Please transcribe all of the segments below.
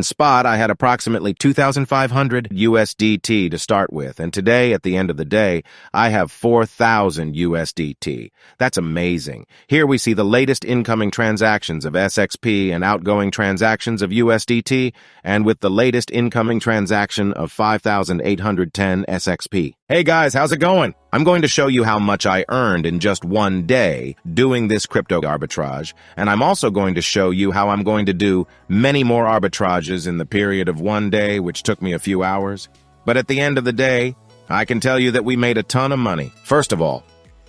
spot, I had approximately 2,500 USDT to start with, and today, at the end of the day, I have 4,000 USDT. That's amazing. Here we see the latest incoming transactions of SXP and outgoing transactions of USDT, and with the latest incoming transaction of 5,810 SXP. Hey guys, how's it going? I'm going to show you how much I earned in just one day doing this crypto arbitrage, and I'm also going to show you how I'm going to do many more arbitrages in the period of one day, which took me a few hours. But at the end of the day, I can tell you that we made a ton of money. First of all,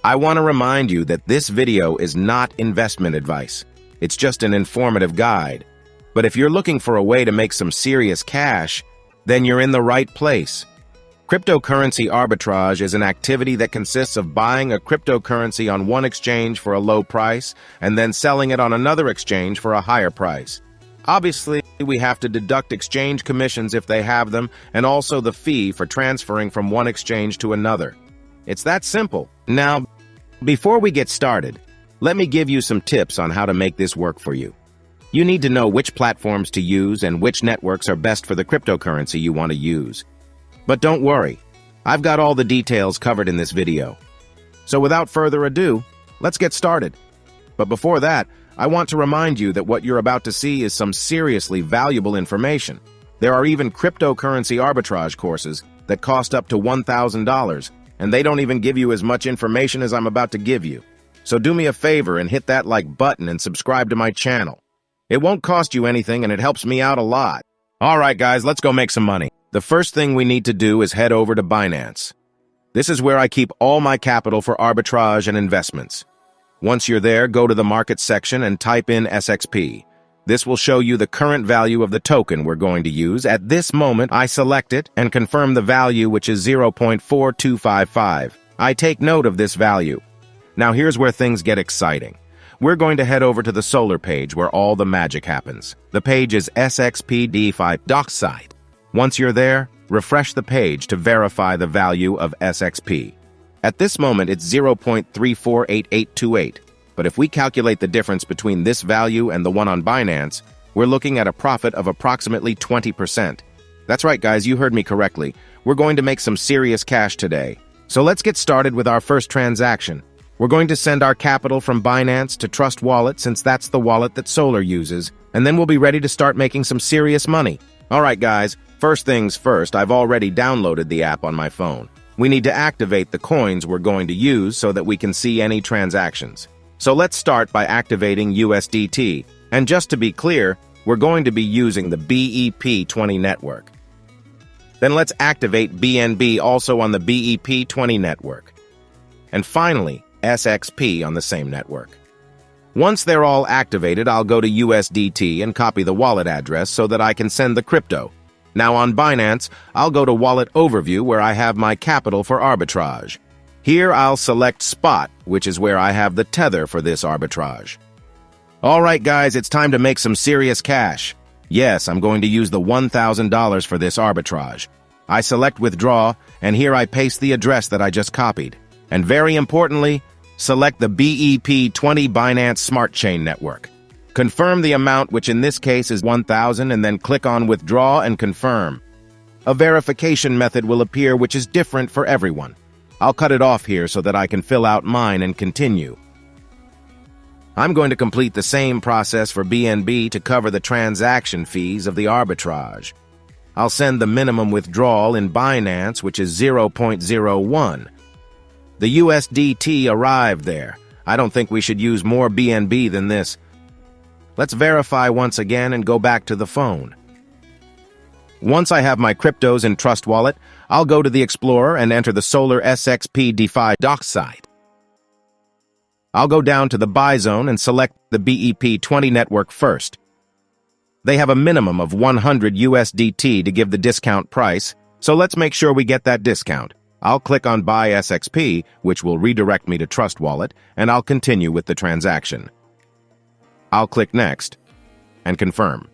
I want to remind you that this video is not investment advice. It's just an informative guide. But if you're looking for a way to make some serious cash, then you're in the right place. Cryptocurrency arbitrage is an activity that consists of buying a cryptocurrency on one exchange for a low price and then selling it on another exchange for a higher price. Obviously, we have to deduct exchange commissions if they have them, and also the fee for transferring from one exchange to another. It's that simple. Now, before we get started, let me give you some tips on how to make this work for you. You need to know which platforms to use and which networks are best for the cryptocurrency you want to use. But don't worry, I've got all the details covered in this video. So without further ado, let's get started. But before that, I want to remind you that what you're about to see is some seriously valuable information. There are even cryptocurrency arbitrage courses that cost up to $1,000, and they don't even give you as much information as I'm about to give you. So do me a favor and hit that like button and subscribe to my channel. It won't cost you anything and it helps me out a lot. All right, guys, let's go make some money. The first thing we need to do is head over to Binance. This is where I keep all my capital for arbitrage and investments. Once you're there, go to the market section and type in SXP. This will show you the current value of the token we're going to use. At this moment, I select it and confirm the value, which is 0.4255. I take note of this value. Now here's where things get exciting. We're going to head over to the Solar page where all the magic happens. The page is SXP DeFi dockside. Once you're there, refresh the page to verify the value of SXP. At this moment, it's 0.348828, but if we calculate the difference between this value and the one on Binance, we're looking at a profit of approximately 20%. That's right, guys, you heard me correctly. We're going to make some serious cash today. So let's get started with our first transaction. We're going to send our capital from Binance to Trust Wallet, since that's the wallet that Solar uses, and then we'll be ready to start making some serious money. All right, guys. First things first, I've already downloaded the app on my phone. We need to activate the coins we're going to use so that we can see any transactions. So let's start by activating USDT. And just to be clear, we're going to be using the BEP20 network. Then let's activate BNB also on the BEP20 network. And finally, SXP on the same network. Once they're all activated, I'll go to USDT and copy the wallet address so that I can send the crypto. Now on Binance, I'll go to Wallet Overview where I have my capital for arbitrage. Here I'll select Spot, which is where I have the tether for this arbitrage. All right, guys, it's time to make some serious cash. Yes, I'm going to use the $1,000 for this arbitrage. I select Withdraw, and here I paste the address that I just copied. And very importantly, select the BEP20 Binance Smart Chain Network. Confirm the amount, which in this case is 1,000, and then click on Withdraw and Confirm. A verification method will appear which is different for everyone. I'll cut it off here so that I can fill out mine and continue. I'm going to complete the same process for BNB to cover the transaction fees of the arbitrage. I'll send the minimum withdrawal in Binance, which is 0.01. The USDT arrived there. I don't think we should use more BNB than this. Let's verify once again and go back to the phone. Once I have my cryptos in Trust Wallet, I'll go to the Explorer and enter the Solar SXP DeFi dockside. I'll go down to the buy zone and select the BEP20 network first. They have a minimum of 100 USDT to give the discount price, so let's make sure we get that discount. I'll click on Buy SXP, which will redirect me to Trust Wallet, and I'll continue with the transaction. I'll click Next and Confirm.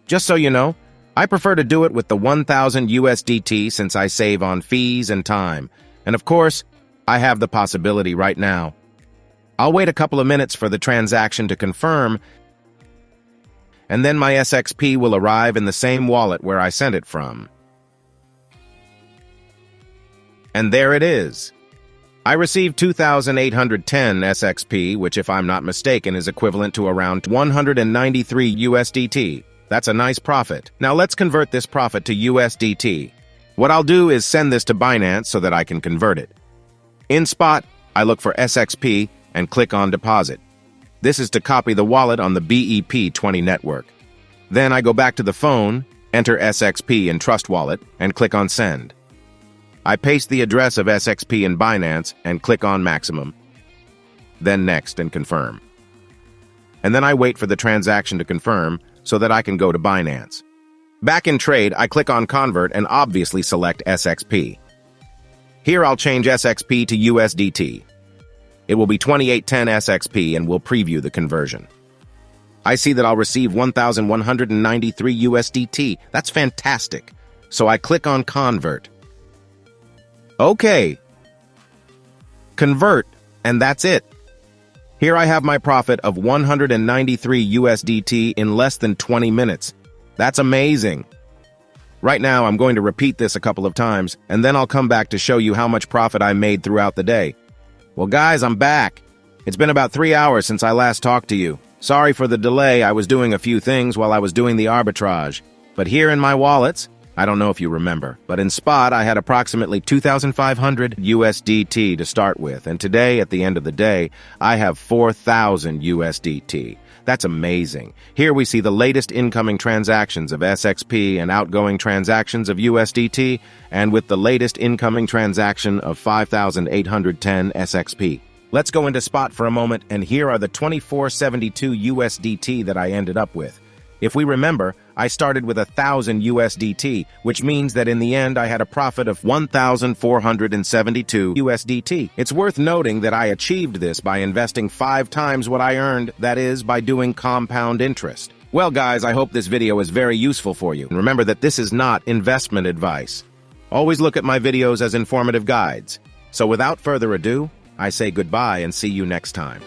Just so you know, I prefer to do it with the 1,000 USDT since I save on fees and time. And of course, I have the possibility right now. I'll wait a couple of minutes for the transaction to confirm, and then my SXP will arrive in the same wallet where I sent it from. And there it is. I received 2,810 SXP, which if I'm not mistaken is equivalent to around 193 USDT. That's a nice profit. Now let's convert this profit to USDT. What I'll do is send this to Binance so that I can convert it. In Spot, I look for SXP and click on Deposit. This is to copy the wallet on the BEP20 network. Then I go back to the phone, enter SXP in Trust Wallet, and click on Send. I paste the address of SXP in Binance and click on Maximum. Then Next and Confirm. And then I wait for the transaction to confirm so that I can go to Binance. Back in Trade, I click on Convert and obviously select SXP. Here I'll change SXP to USDT. It will be 2810 SXP and we'll preview the conversion. I see that I'll receive 1,193 USDT. That's fantastic. So I click on Convert. Okay. Convert, and that's it. Here I have my profit of 193 USDT in less than 20 minutes. That's amazing. Right now, I'm going to repeat this a couple of times, and then I'll come back to show you how much profit I made throughout the day. Well, guys, I'm back. It's been about 3 hours since I last talked to you. Sorry for the delay. I was doing a few things while I was doing the arbitrage. But here in my wallets, I don't know if you remember, but in Spot, I had approximately 2,500 USDT to start with, and today, at the end of the day, I have 4,000 USDT. That's amazing. Here we see the latest incoming transactions of SXP and outgoing transactions of USDT, and with the latest incoming transaction of 5,810 SXP. Let's go into Spot for a moment, and here are the 2472 USDT that I ended up with. If we remember, I started with 1,000 USDT, which means that in the end I had a profit of 1,472 USDT. It's worth noting that I achieved this by investing 5 times what I earned, that is, by doing compound interest. Well, guys, I hope this video is very useful for you. And remember that this is not investment advice. Always look at my videos as informative guides. So without further ado, I say goodbye and see you next time.